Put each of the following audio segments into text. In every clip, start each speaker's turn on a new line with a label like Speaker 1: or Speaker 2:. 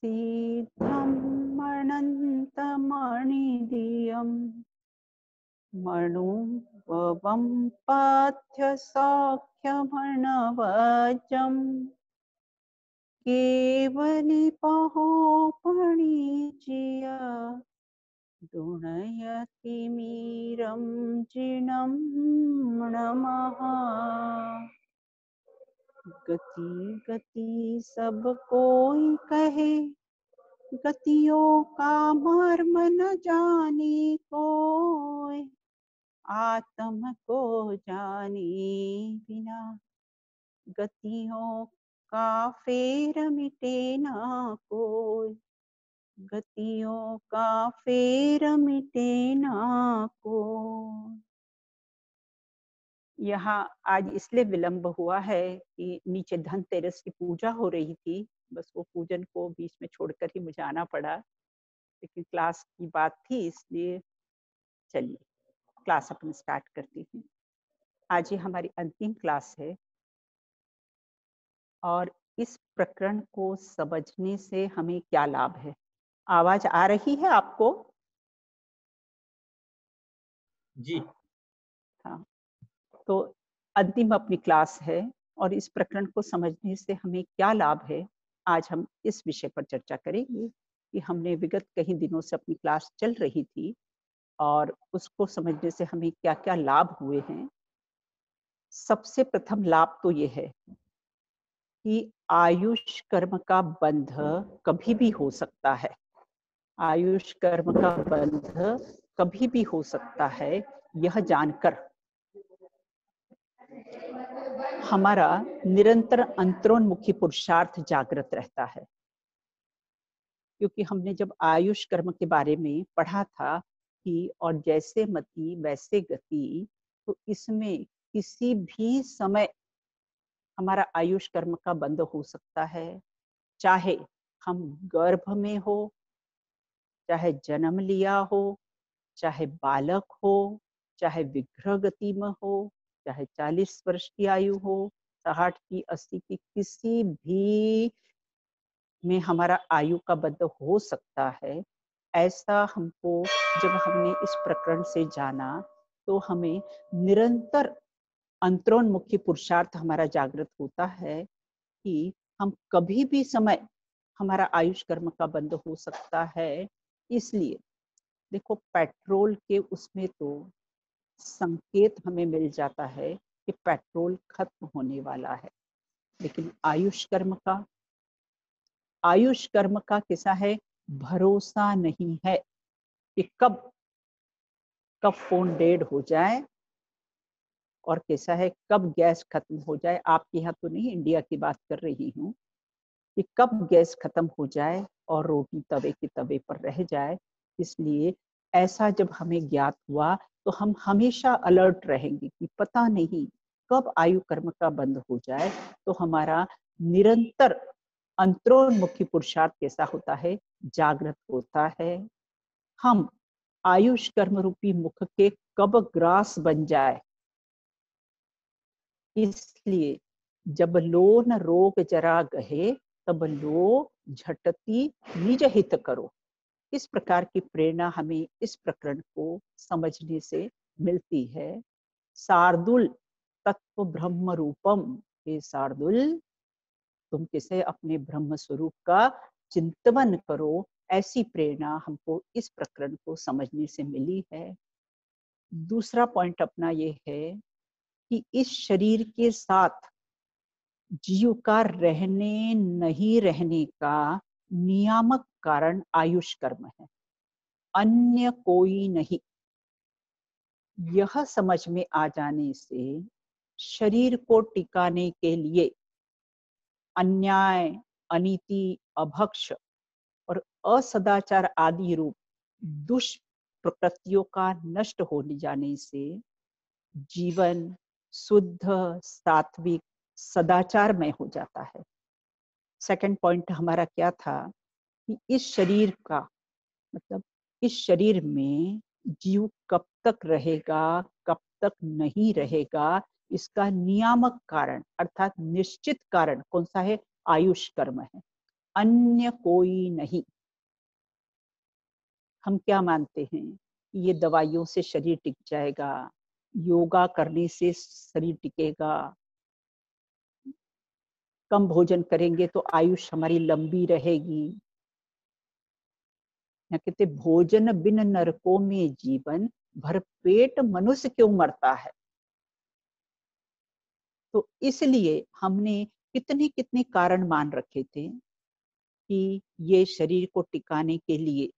Speaker 1: सिद्धं मणन्तमणिदियं मणुवं पाथ्यसौख्यमणवजम् केवलिपहोपणीचिय दुणयतिमीरं जिनं नमः। गति गति सब कोई कहे, गतियों का मर्म न जाने कोय, आत्म को जाने बिना गतियों का फेर मिटे ना कोय, गतियों का फेर मिटे ना कोय। यहाँ आज इसलिए विलंब हुआ है कि नीचे धनतेरस की पूजा हो रही थी, बस वो पूजन को बीच में छोड़कर ही मुझे आना पड़ा, लेकिन क्लास की बात थी इसलिए चलिए क्लास अपनी स्टार्ट करती हूँ। आज ये हमारी अंतिम क्लास है और इस प्रकरण को समझने से हमें क्या लाभ है? आवाज आ रही है आपको?
Speaker 2: जी
Speaker 1: हाँ, तो अंतिम अपनी क्लास है और इस प्रकरण को समझने से हमें क्या लाभ है, आज हम इस विषय पर चर्चा करेंगे कि हमने विगत कई दिनों से अपनी क्लास चल रही थी और उसको समझने से हमें क्या क्या लाभ हुए हैं। सबसे प्रथम लाभ तो ये है कि आयुष कर्म का बंध कभी भी हो सकता है। आयुष कर्म का बंध कभी भी हो सकता है, यह जानकर हमारा निरंतर अंतरोन्मुखी पुरुषार्थ जागृत रहता है। क्योंकि हमने जब आयुष कर्म के बारे में पढ़ा था कि और जैसे मति वैसे गति, तो इसमें किसी भी समय हमारा आयुष कर्म का बंध हो सकता है, चाहे हम गर्भ में हो, चाहे जन्म लिया हो, चाहे बालक हो, चाहे विग्रह गति में हो, चाहे 40 वर्ष की आयु हो, 60 की, 80 की, किसी भी में हमारा आयु का बंध हो सकता है। ऐसा हमको जब हमने इस प्रकरण से जाना तो हमें निरंतर अंतरोन्मुखी पुरुषार्थ हमारा जागृत होता है कि हम कभी भी समय हमारा आयुष कर्म का बंध हो सकता है। इसलिए देखो, पेट्रोल के उसमें तो संकेत हमें मिल जाता है कि पेट्रोल खत्म होने वाला है, लेकिन आयुष कर्म का कैसा है, भरोसा नहीं है कि कब कब फोन डेड हो जाए और कैसा है कब गैस खत्म हो जाए। आपके यहाँ तो नहीं, इंडिया की बात कर रही हूँ कि कब गैस खत्म हो जाए और रोटी तवे के तवे पर रह जाए। इसलिए ऐसा जब हमें ज्ञात हुआ तो हम हमेशा अलर्ट रहेंगे कि पता नहीं कब आयु कर्म का बंद हो जाए। तो हमारा निरंतर अंतरोन्मुखी पुरुषार्थ कैसा होता है, जागृत होता है। हम आयुष कर्म रूपी मुख के कब ग्रास बन जाए, इसलिए जब लो न रोग जरा गहे तब लो झटती निज हित करो। इस प्रकार की प्रेरणा हमें इस प्रकरण को समझने से मिलती है। शार्दुल तत्व ब्रह्म रूपम, हे शार्दुल तुम कैसे अपने ब्रह्म स्वरूप का चिंतन करो, ऐसी प्रेरणा हमको इस प्रकरण को समझने से मिली है। दूसरा पॉइंट अपना ये है कि इस शरीर के साथ जीव का रहने नहीं रहने का नियामक कारण आयुष कर्म है, अन्य कोई नहीं। यह समझ में आ जाने से शरीर को टिकाने के लिए अन्याय, अनीति, अभक्ष और असदाचार आदि रूप दुष्प्रकृतियों का नष्ट हो जाने से जीवन शुद्ध, सात्विक, सदाचारमय हो जाता है। सेकंड पॉइंट हमारा क्या था कि इस शरीर का मतलब इस शरीर में जीव कब तक रहेगा, कब तक नहीं रहेगा, इसका नियामक कारण अर्थात निश्चित कारण कौन सा है, आयुष कर्म है। अन्य कोई नहीं। हम क्या मानते हैं कि ये दवाइयों से शरीर टिक जाएगा, योगा करने से शरीर टिकेगा, कम भोजन करेंगे तो आयुष हमारी लंबी रहेगी। या कहते भोजन बिन नरकों में जीवन, भरपेट मनुष्य क्यों मरता है। तो इसलिए हमने कितने कितने कारण मान रखे थे कि ये शरीर को टिकाने के लिए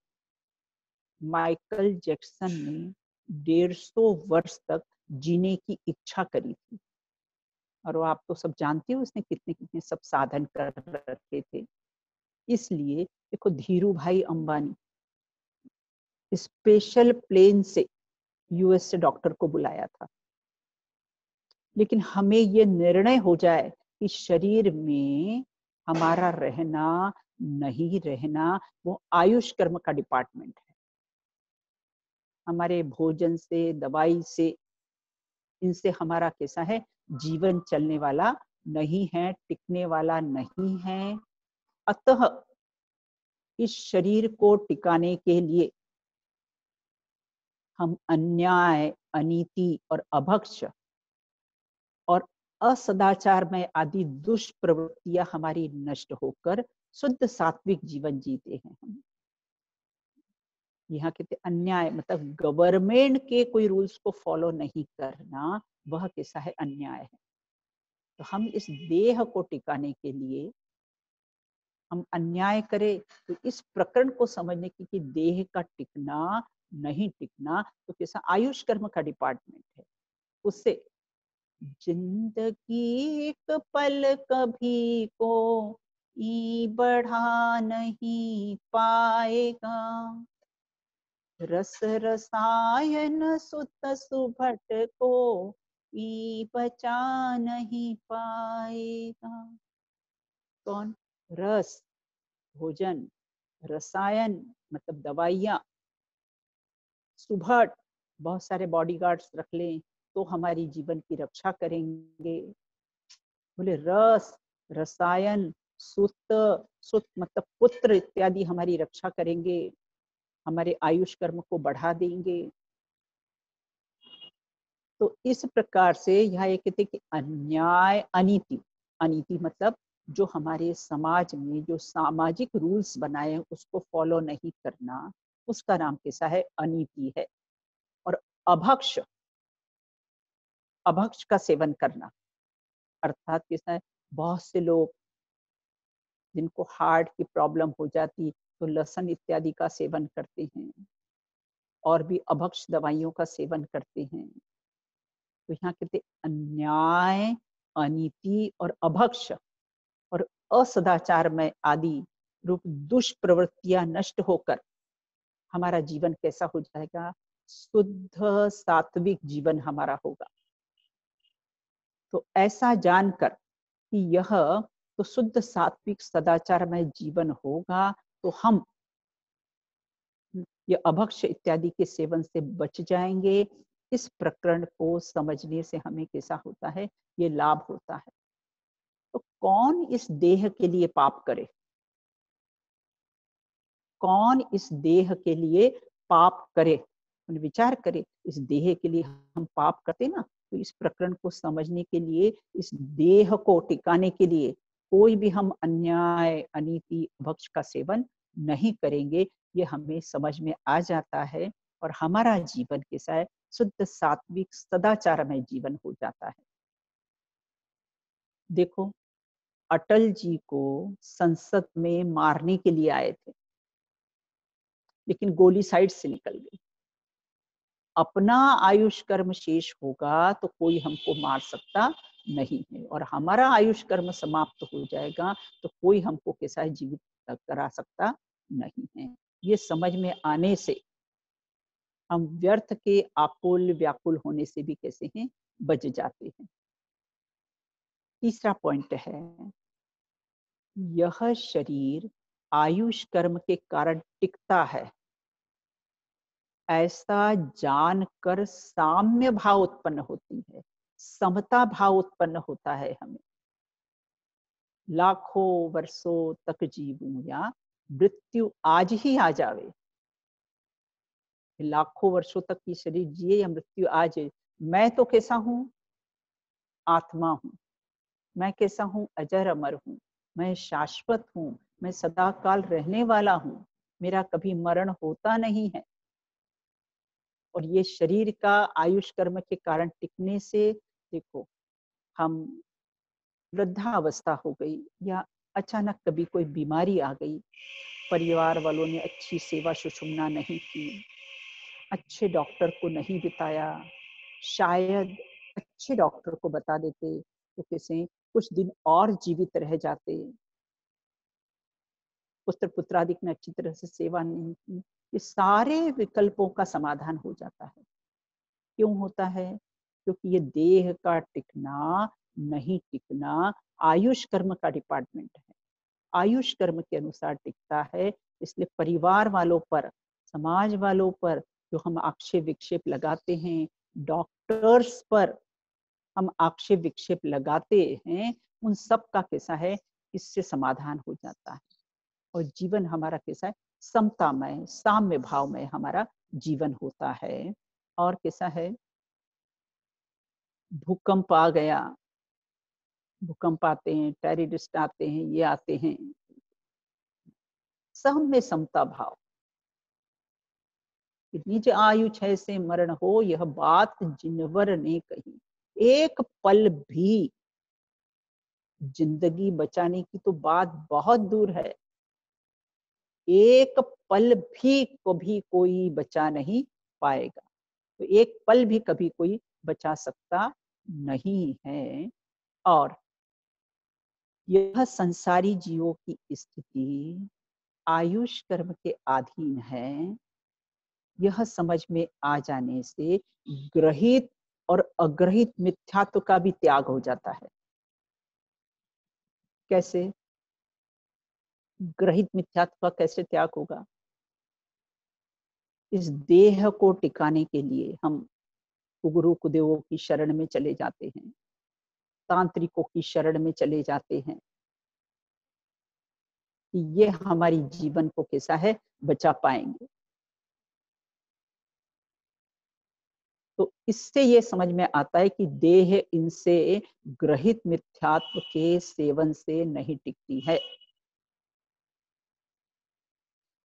Speaker 1: माइकल जैक्सन ने 150 वर्ष तक जीने की इच्छा करी थी। और वो आप तो सब जानते हो उसने कितने कितने सब साधन कर रखे थे। इसलिए देखो धीरू भाई अंबानी स्पेशल प्लेन से यूएस से डॉक्टर को बुलाया था। लेकिन हमें ये निर्णय हो जाए कि शरीर में हमारा रहना नहीं रहना वो आयुष कर्म का डिपार्टमेंट है। हमारे भोजन से, दवाई से, इनसे हमारा कैसा है जीवन चलने वाला नहीं है, टिकने वाला नहीं है। अतः इस शरीर को टिकाने के लिए हम अन्याय, अनीति और अभक्ष और असदाचार में आदि दुष्प्रवृत्तियां हमारी नष्ट होकर शुद्ध सात्विक जीवन जीते हैं। हम यहाँ कहते अन्याय मतलब गवर्नमेंट के कोई रूल्स को फॉलो नहीं करना, वह कैसा है अन्याय है। तो हम इस देह को टिकाने के लिए हम अन्याय करें तो इस प्रकरण को समझने की कि देह का टिकना नहीं टिकना तो कैसा आयुष कर्म का डिपार्टमेंट है। उससे जिंदगी एक पल कभी को ई बढ़ा नहीं पाएगा, रस रसायन सुत सुभट को ई बचा नहीं पाएगा। कौन? रस भोजन, रसायन मतलब दवाइयाँ, सुभट बहुत सारे बॉडीगार्ड्स रख लें तो हमारी जीवन की रक्षा करेंगे। बोले रस, रसायन, सुत, सुत मतलब पुत्र इत्यादि हमारी रक्षा करेंगे, हमारे आयुष कर्म को बढ़ा देंगे। तो इस प्रकार से यहाँ ये कहते कि अन्याय, अनीति, अनीति मतलब जो हमारे समाज में जो सामाजिक रूल्स बनाए हैं उसको फॉलो नहीं करना, उसका नाम कैसा है अनीति है। और अभक्ष, अभक्ष का सेवन करना अर्थात कैसा है बहुत से लोग जिनको हार्ट की प्रॉब्लम हो जाती तो लहसुन इत्यादि का सेवन करते हैं और भी अभक्ष दवाइयों का सेवन करते हैं। तो यहाँ कहते अन्याय, अनीति और अभक्ष और असदाचार में आदि रूप दुष्प्रवृत्तियां नष्ट होकर हमारा जीवन कैसा हो जाएगा, शुद्ध सात्विक जीवन हमारा होगा। तो ऐसा जानकर कि यह तो शुद्ध सात्विक सदाचार में जीवन होगा तो हम ये अभक्ष इत्यादि के सेवन से बच जाएंगे। इस प्रकरण को समझने से हमें कैसा होता है, ये लाभ होता है। तो कौन इस देह के लिए पाप करे, कौन इस देह के लिए पाप करे, विचार करे। इस देह के लिए हम पाप करते ना, तो इस प्रकरण को समझने के लिए, इस देह को टिकाने के लिए कोई भी हम अन्याय, अनीति, भक्ष का सेवन नहीं करेंगे। ये हमें समझ में आ जाता है और हमारा जीवन कैसा है, शुद्ध सात्विक सदाचार में जीवन हो जाता है। देखो अटल जी को संसद में मारने के लिए आए थे लेकिन गोली साइड से निकल गई। अपना आयुष कर्म शेष होगा तो कोई हमको मार सकता नहीं है और हमारा आयुष कर्म समाप्त हो जाएगा तो कोई हमको कैसा जीवित करा सकता नहीं है। ये समझ में आने से हम व्यर्थ के आकुल व्याकुल होने से भी कैसे हैं बच जाते हैं। तीसरा पॉइंट है यह शरीर आयुष कर्म के कारण टिकता है, ऐसा जानकर साम्य भाव उत्पन्न होती है, समता भाव उत्पन्न होता है हमें। लाखों वर्षों तक जीवूं या मृत्यु आज ही आ जावे। लाखों वर्षों तक ये शरीर जिए या मृत्यु आ जाए, मैं तो कैसा हूँ? आत्मा हूँ। मैं कैसा हूँ? अजर अमर हूँ। मैं शाश्वत हूँ। मैं सदा काल रहने वाला हूँ। मेरा कभी मरण होता नहीं है। और ये शरीर का आयुष कर्म के कारण टिकने से, देखो, हम वृद्धावस्था हो गई या अचानक कभी कोई बीमारी आ गई, परिवार वालों ने अच्छी सेवा सुषुम्ना नहीं की, अच्छे डॉक्टर को नहीं बताया, शायद अच्छे डॉक्टर को बता देते तो कैसे कुछ दिन और जीवित रह जाते, पुत्र पुत्रादिक ने अच्छी तरह से सेवा नहीं की, ये सारे विकल्पों का समाधान हो जाता है। क्यों होता है? क्योंकि ये देह का टिकना नहीं टिकना आयुष कर्म का डिपार्टमेंट है। आयुष कर्म के अनुसार टिकता है। इसलिए परिवार वालों पर, समाज वालों पर जो हम आक्षेप विक्षेप लगाते हैं, डॉक्टर्स पर हम आक्षेप विक्षेप लगाते हैं, उन सब का कैसा है, इससे समाधान हो जाता है। और जीवन हमारा कैसा है? समतामय, साम्य भाव में हमारा जीवन होता है। और कैसा है? भूकंप आ गया, भूकंप आते हैं, टेररिस्ट आते हैं, ये आते हैं, सब में समता भाव। निज आयु छय से मरण हो, यह बात जिनवर ने कही। एक पल भी जिंदगी बचाने की तो बात बहुत दूर है, एक पल भी कभी कोई बचा नहीं पाएगा। तो एक पल भी कभी कोई बचा सकता नहीं है। और यह संसारी जीवों की स्थिति आयुष कर्म के अधीन है। यह समझ में आ जाने से ग्रहित और अग्रहित मिथ्यात्व का भी त्याग हो जाता है। कैसे? ग्रहित मिथ्यात्व का कैसे त्याग होगा? इस देह को टिकाने के लिए हम गुरु कुदेवों की शरण में चले जाते हैं, तांत्रिकों की शरण में चले जाते हैं कि ये हमारी जीवन को कैसा है, बचा पाएंगे। तो इससे ये समझ में आता है कि देह इनसे ग्रहित मिथ्यात्व के सेवन से नहीं टिकती है।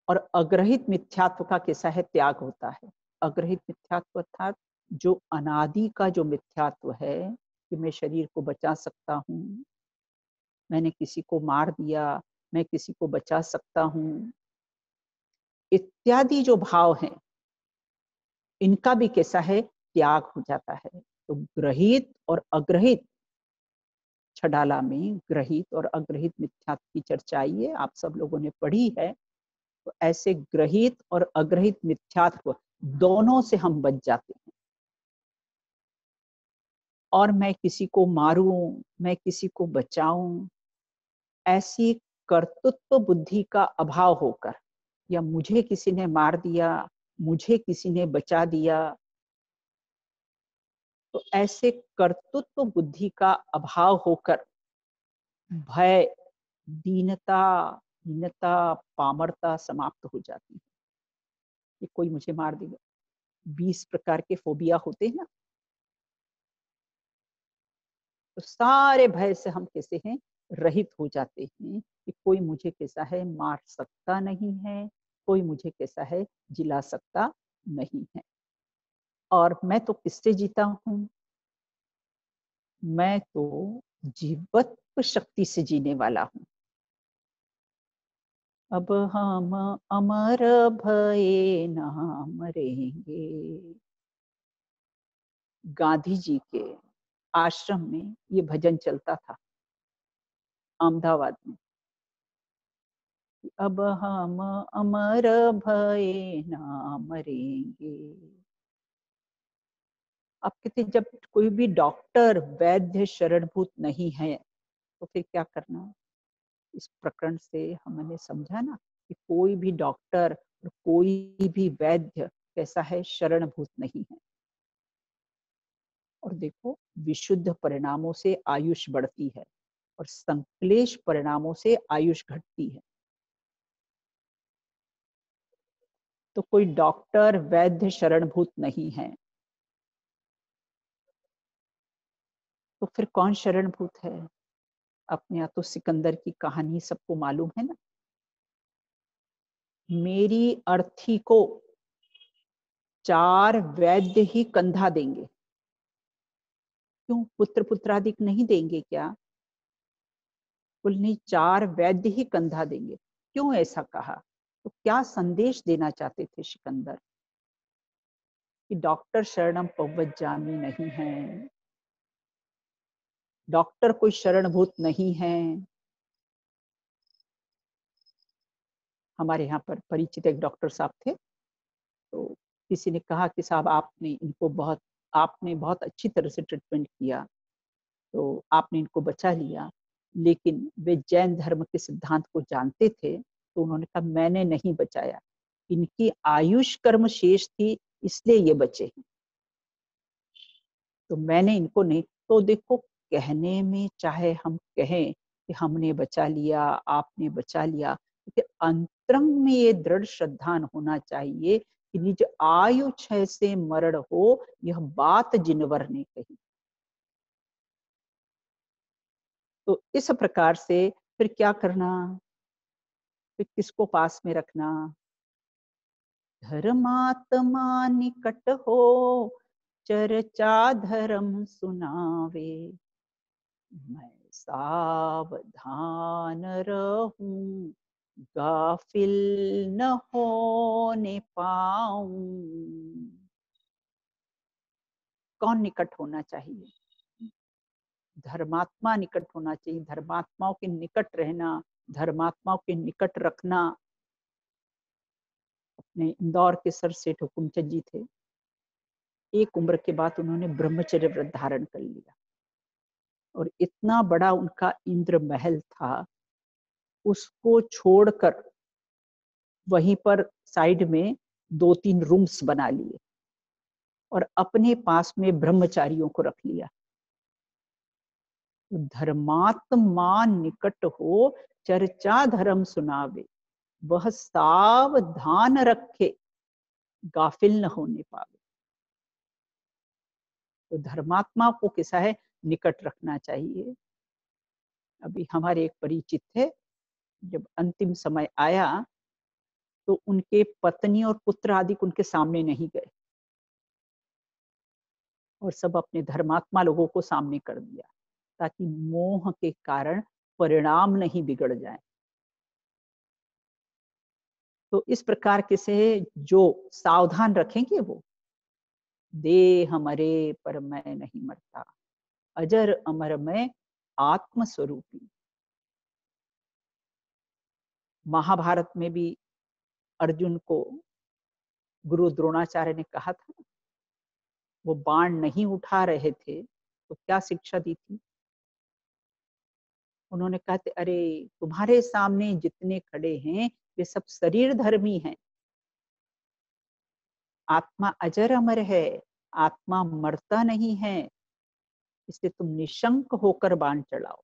Speaker 1: और अग्रहित मिथ्यात्व का कैसा है, त्याग होता है। अग्रहित मिथ्यात्व अर्थात जो अनादि का जो मिथ्यात्व है कि मैं शरीर को बचा सकता हूँ, मैंने किसी को मार दिया, मैं किसी को बचा सकता हूँ, इत्यादि जो भाव हैं, इनका भी कैसा है, त्याग हो जाता है। तो ग्रहित और अग्रहित, छडाला में ग्रहित और अग्रहित मिथ्यात्व की चर्चा आई है, आप सब लोगों ने पढ़ी है। तो ऐसे ग्रहित और अग्रहित मिथ्यात्व दोनों से हम बच जाते हैं। और मैं किसी को मारूं, मैं किसी को बचाऊं, ऐसी कर्तृत्व बुद्धि का अभाव होकर, या मुझे किसी ने मार दिया, मुझे किसी ने बचा दिया, तो ऐसे कर्तृत्व बुद्धि का अभाव होकर भय, दीनता, हीनता, पामरता समाप्त हो जाती है कि कोई मुझे मार देगा। 20 प्रकार के फोबिया होते हैं ना, तो सारे भय से हम कैसे हैं, रहित हो जाते हैं कि कोई मुझे कैसा है, मार सकता नहीं है, कोई मुझे कैसा है, जिला सकता नहीं है। और मैं तो किससे जीता हूं? मैं तो जीवत्व शक्ति से जीने वाला हूं। अब हम अमर भये ना मरेंगे। गांधी जी के आश्रम में ये भजन चलता था, अहमदाबाद में। अब हम अमर भये ना मरेंगे। अब कहते जब कोई भी डॉक्टर वैद्य शरणभूत नहीं है तो फिर क्या करना? इस प्रकरण से हमने समझा ना कि कोई भी डॉक्टर और कोई भी वैद्य कैसा है, शरणभूत नहीं है। और देखो, विशुद्ध परिणामों से आयुष बढ़ती है। और संश्लेष परिणामों से आयुष घटती है। तो कोई डॉक्टर वैद्य शरणभूत नहीं है, तो फिर कौन शरणभूत है? अपने यहाँ तो सिकंदर की कहानी सबको मालूम है ना। मेरी अर्थी को 4 वैद्य ही कंधा देंगे। क्यों, पुत्र पुत्रादिक नहीं देंगे क्या? कुल नहीं, 4 वैद्य ही कंधा देंगे। क्यों ऐसा कहा? तो क्या संदेश देना चाहते थे सिकंदर? कि डॉक्टर शरणम पवज्जामी नहीं है, डॉक्टर कोई शरणभूत नहीं है। हमारे यहाँ पर परिचित एक डॉक्टर साहब थे, तो किसी ने कहा कि साहब आपने बहुत अच्छी तरह से ट्रीटमेंट किया, तो आपने इनको बचा लिया, लेकिन वे जैन धर्म के सिद्धांत को जानते थे, तो उन्होंने कहा मैंने नहीं बचाया, इनकी आयुष कर्म शेष थी इसलिए ये बचे हैं, तो मैंने इनको नहीं। तो देखो, कहने में चाहे हम कहें कि हमने बचा लिया, आपने बचा लिया, लेकिन अंतरंग में ये दृढ़ श्रद्धा होना चाहिए कि निज आयु क्षय से मरण हो, यह बात जिनवर ने कही। तो इस प्रकार से फिर क्या करना, फिर किसको पास में रखना? धर्मात्मा निकट हो, चर्चा धर्म सुनावे, मैं सावधान रहूं, गाफिल न होने पाऊं। कौन निकट होना चाहिए? धर्मात्मा निकट होना चाहिए। धर्मात्माओं के निकट रहना, धर्मात्माओं के निकट रखना। अपने इंदौर के सर सेठ हुकुमचंद जी थे, एक उम्र के बाद उन्होंने ब्रह्मचर्य व्रत धारण कर लिया, और इतना बड़ा उनका इंद्र महल था, उसको छोड़कर वहीं पर साइड में 2-3 रूम्स बना लिए और अपने पास में ब्रह्मचारियों को रख लिया। धर्मात्मा निकट हो, चर्चा धर्म सुनावे, वह सावधान रखे, गाफिल न होने पावे। तो धर्मात्मा को कैसा है, निकट रखना चाहिए। अभी हमारे एक परिचित थे, जब अंतिम समय आया तो उनके पत्नी और पुत्र आदि उनके सामने नहीं गए, और सब अपने धर्मात्मा लोगों को सामने कर दिया, ताकि मोह के कारण परिणाम नहीं बिगड़ जाए। तो इस प्रकार के से जो सावधान रखेंगे, वो देह मरे पर मैं नहीं मरता, अजर अमर मैं आत्म स्वरूपी। महाभारत में भी अर्जुन को गुरु द्रोणाचार्य ने कहा था, वो बाण नहीं उठा रहे थे तो क्या शिक्षा दी थी? उन्होंने कहा थे, अरे तुम्हारे सामने जितने खड़े हैं वे सब शरीर धर्मी हैं, आत्मा अजर अमर है, आत्मा मरता नहीं है, इसलिए तुम निशंक होकर बाण चलाओ।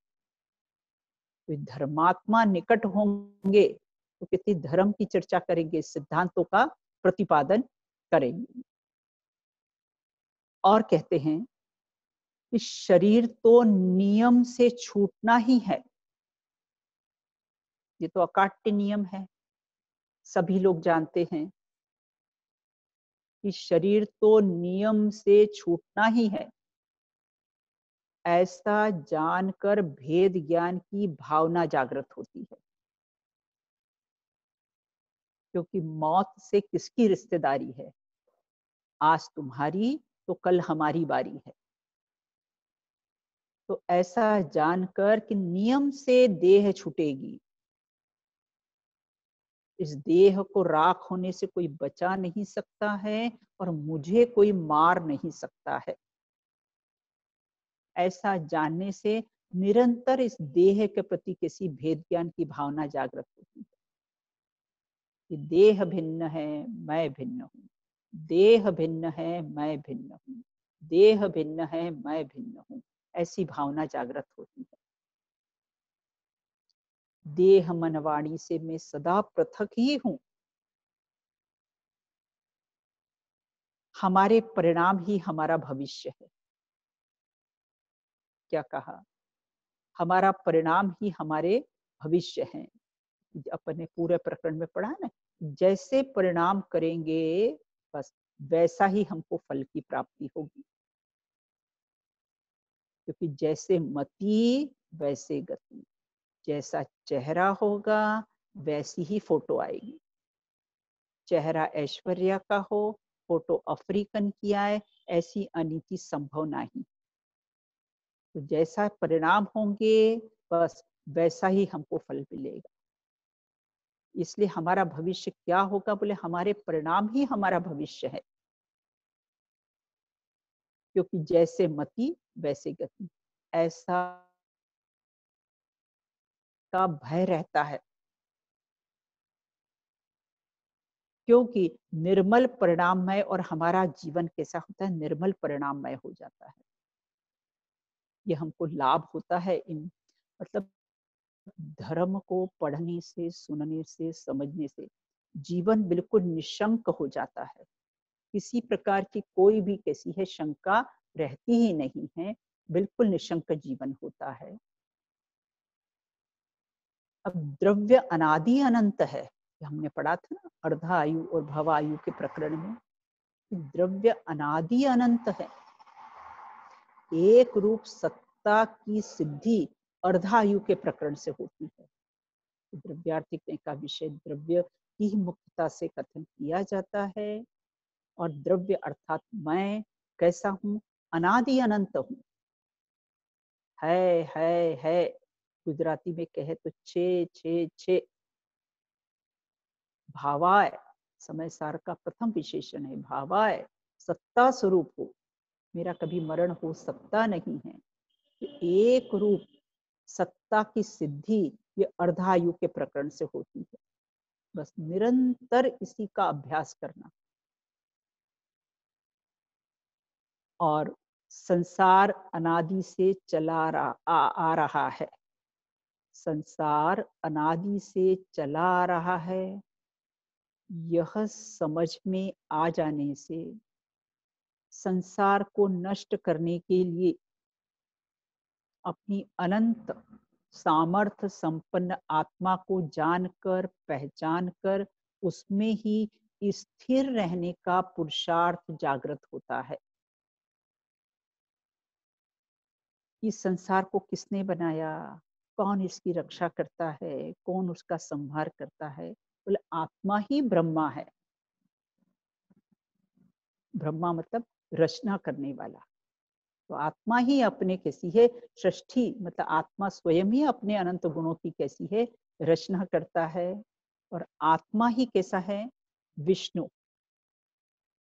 Speaker 1: तो धर्मात्मा निकट होंगे तो किसी धर्म की चर्चा करेंगे, सिद्धांतों का प्रतिपादन करेंगे। और कहते हैं कि शरीर तो नियम से छूटना ही है, ये तो अकाट्य नियम है, सभी लोग जानते हैं कि शरीर तो नियम से छूटना ही है। ऐसा जानकर भेद ज्ञान की भावना जागृत होती है, क्योंकि मौत से किसकी रिश्तेदारी है? आज तुम्हारी तो कल हमारी बारी है। तो ऐसा जानकर कि नियम से देह छूटेगी, इस देह को राख होने से कोई बचा नहीं सकता है और मुझे कोई मार नहीं सकता है। ऐसा जानने से निरंतर इस देह के प्रति किसी भेद ज्ञान की भावना जागृत होती है कि देह भिन्न है, मैं भिन्न हूँ, देह भिन्न है, मैं भिन्न हूँ, देह भिन्न है, मैं भिन्न हूँ, ऐसी भावना जागृत होती है। देह मन वाणी से मैं सदा पृथक ही हूं। हमारे परिणाम ही हमारा भविष्य है। क्या कहा? हमारा परिणाम ही हमारे भविष्य हैं। अपन ने पूरे प्रकरण में पढ़ा ना, जैसे परिणाम करेंगे बस वैसा ही हमको फल की प्राप्ति होगी। क्योंकि जैसे मति वैसे गति, जैसा चेहरा होगा वैसी ही फोटो आएगी। चेहरा ऐश्वर्या का हो, फोटो अफ्रीकन की आए, ऐसी अनीति संभव नहीं। तो जैसा परिणाम होंगे बस वैसा ही हमको फल मिलेगा। इसलिए हमारा भविष्य क्या होगा बोले, हमारे परिणाम ही हमारा भविष्य है। क्योंकि जैसे मति वैसे गति, ऐसा का भय रहता है। क्योंकि निर्मल परिणाममय, और हमारा जीवन कैसा होता है, निर्मल परिणाममय हो जाता है। ये हमको लाभ होता है इन, मतलब धर्म को पढ़ने से, सुनने से, समझने से जीवन बिल्कुल निशंक हो जाता है। किसी प्रकार की कोई भी कैसी है शंका रहती ही नहीं है, बिल्कुल निशंक जीवन होता है। अब द्रव्य अनादि अनंत है, हमने पढ़ा था ना अर्धा आयु और भवायु के प्रकरण में, द्रव्य अनादि अनंत है। एक रूप सत्ता की सिद्धि अर्धायु के प्रकरण से होती है। द्रव्यार्थिक का विषय द्रव्य की मुक्तता से कथन किया जाता है। और द्रव्य अर्थात मैं कैसा हूं, अनादि अनंत हूं। है गुजराती में कहे तो छे छे छे। भावाय समय सार का प्रथम विशेषण है। भावाय सत्ता स्वरूप हो, मेरा कभी मरण हो सकता नहीं है। एक रूप सत्ता की सिद्धि ये अर्धायु के प्रकरण से होती है। बस निरंतर इसी का अभ्यास करना। और संसार अनादि से चला आ रहा है। संसार अनादि से चला आ रहा है, यह समझ में आ जाने से संसार को नष्ट करने के लिए अपनी अनंत सामर्थ्य संपन्न आत्मा को जानकर, पहचान कर उसमें ही स्थिर रहने का पुरुषार्थ जागृत होता है। इस संसार को किसने बनाया, कौन इसकी रक्षा करता है, कौन उसका संहार करता है, बोले आत्मा ही ब्रह्मा है। ब्रह्मा मतलब रचना करने वाला। तो आत्मा ही अपने कैसी है सृष्टि, मतलब आत्मा स्वयं ही अपने अनंत गुणों की कैसी है रचना करता है। और आत्मा ही कैसा है, विष्णु।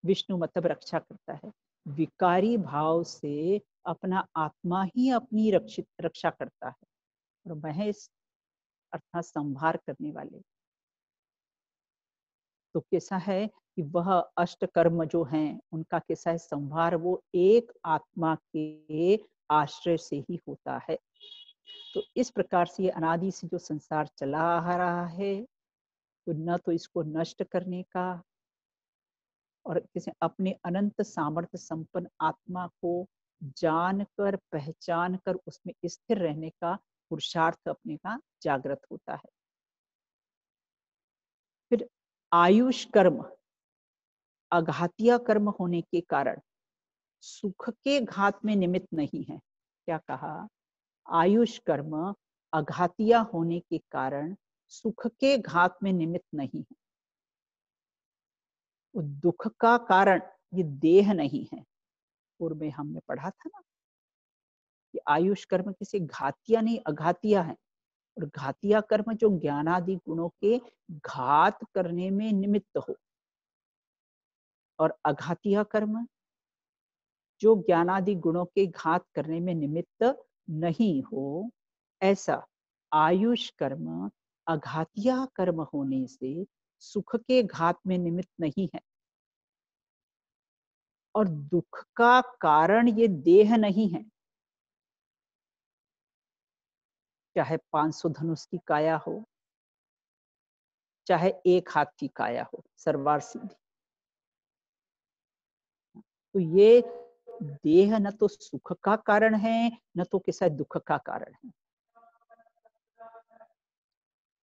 Speaker 1: विष्णु मतलब रक्षा करता है। विकारी भाव से अपना आत्मा ही अपनी रक्षा करता है। और महेश अर्थात संहार करने वाले। तो कैसा है कि वह अष्ट कर्म जो हैं उनका कैसा है संहार, वो एक आत्मा के आश्रय से ही होता है। तो इस प्रकार से ये अनादि से जो संसार चला आ रहा है, तो न तो इसको नष्ट करने का और किसी अपने अनंत सामर्थ्य संपन्न आत्मा को जानकर, पहचान कर उसमें स्थिर रहने का पुरुषार्थ अपने का जागृत होता है। फिर आयुष कर्म अघातीय कर्म होने के कारण सुख के घात में निमित्त नहीं है। क्या कहा? आयुष कर्म अघातीय होने के कारण सुख के घात में निमित्त नहीं है। दुख का कारण ये देह नहीं है। पूर्व में हमने पढ़ा था ना कि आयुष कर्म किसी घातिया नहीं अघातिया है। और घातिया कर्म जो ज्ञानादि गुणों के घात करने में निमित्त हो, और अघातिया कर्म जो ज्ञानादि गुणों के घात करने में निमित्त नहीं हो। ऐसा आयुष कर्म अघातिया कर्म होने से सुख के घात में निमित्त नहीं है। और दुख का कारण ये देह नहीं है। चाहे 500 धनुष की काया हो, चाहे एक हाथ की काया हो, सर्वार सिद्धि। तो ये देह न तो सुख का कारण है, न तो किसी दुख का कारण है।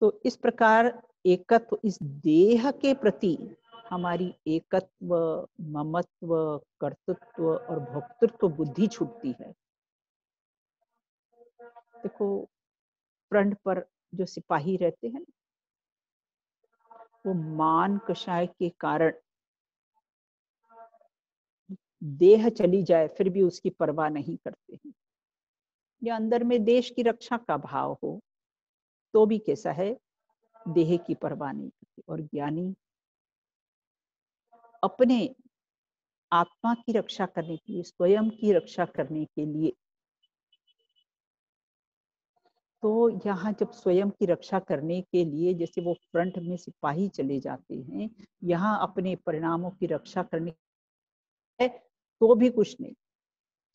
Speaker 1: तो इस प्रकार एकत्व, इस देह के प्रति हमारी एकत्व, ममत्व, कर्तृत्व और भोक्तृत्व बुद्धि छूटती है। देखो, फ्रंट पर जो सिपाही रहते हैं, वो मान कषाय के कारण देह चली जाए फिर भी उसकी परवाह नहीं करते हैं। या अंदर में देश की रक्षा का भाव हो तो भी कैसा है, देह की परवाह नहीं करते। और ज्ञानी अपने आत्मा की रक्षा करने के लिए, स्वयं की रक्षा करने के लिए, तो यहाँ जब स्वयं की रक्षा करने के लिए जैसे वो फ्रंट में सिपाही चले जाते हैं, यहाँ अपने परिणामों की रक्षा करने है तो भी कुछ नहीं।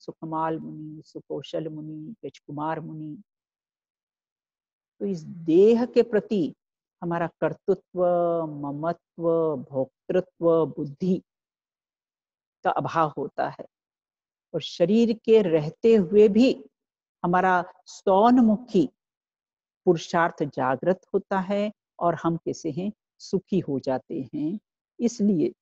Speaker 1: सुखमाल मुनि, सुकौशल मुनि, यजकुमार मुनि, तो इस देह के प्रति हमारा कर्तृत्व, ममत्व, भोक्तृत्व बुद्धि का अभाव होता है। और शरीर के रहते हुए भी हमारा स्तौनमुखी पुरुषार्थ जागृत होता है और हम कैसे हैं, सुखी हो जाते हैं। इसलिए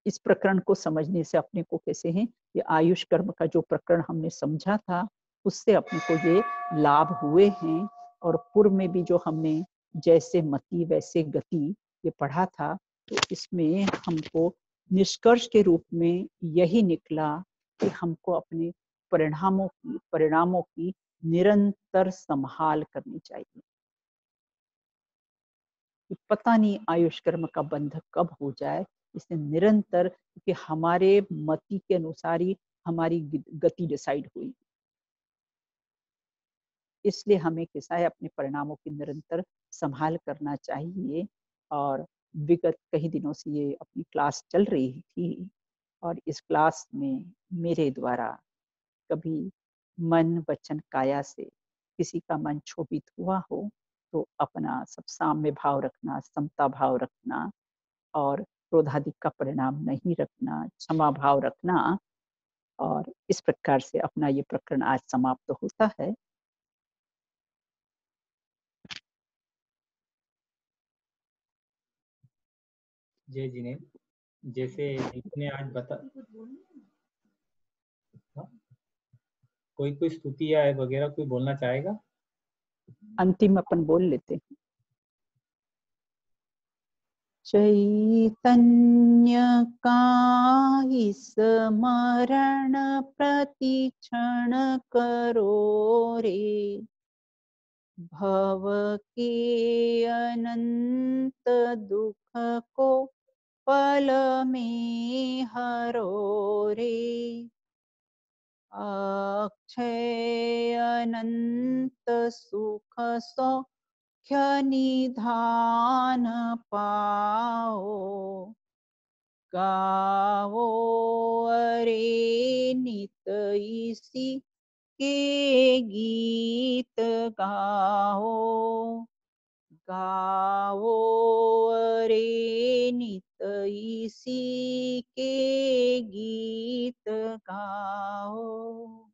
Speaker 1: इस प्रकरण को समझने से अपने को कैसे हैं, ये आयुष कर्म का जो प्रकरण हमने समझा था उससे अपने को ये लाभ हुए हैं। और पूर्व में भी जो हमने जैसे मति वैसे गति ये पढ़ा था, तो इसमें हमको निष्कर्ष के रूप में यही निकला कि हमको अपने परिणामों की निरंतर संभाल करनी चाहिए। कि पता नहीं आयुष कर्म का बंधक कब हो जाए, इसने निरंतर, कि हमारे मति के अनुसार ही हमारी गति डिसाइड हुई। इसलिए हमें कैसा है, अपने परिणामों की निरंतर संभाल करना चाहिए। और विगत कई दिनों से ये अपनी क्लास चल रही थी और इस क्लास में मेरे द्वारा कभी मन वचन काया से किसी का मन क्षोभित हुआ हो तो अपना सब साम्य भाव रखना, समता भाव रखना और क्रोधादि का परिणाम नहीं रखना, क्षमा भाव रखना। और इस प्रकार से अपना ये प्रकरण आज समाप्त होता है।
Speaker 2: जय जिनेन्द्र, जैसे आपने आज बता, हाँ? कोई स्तुति या वगैरह कोई बोलना चाहेगा?
Speaker 1: अंतिम अपन बोल लेते हैं। चैतन्य का ही स्मरण प्रतिक्षण करो रे, भव के अनंत दुख को पल में हरो रे। अक्षय अनंत सुख सौख्य निधान पाओ, गावो अरे नित इसी के गीत गाओ, गाओ अरे नित इसी के गीत गाओ।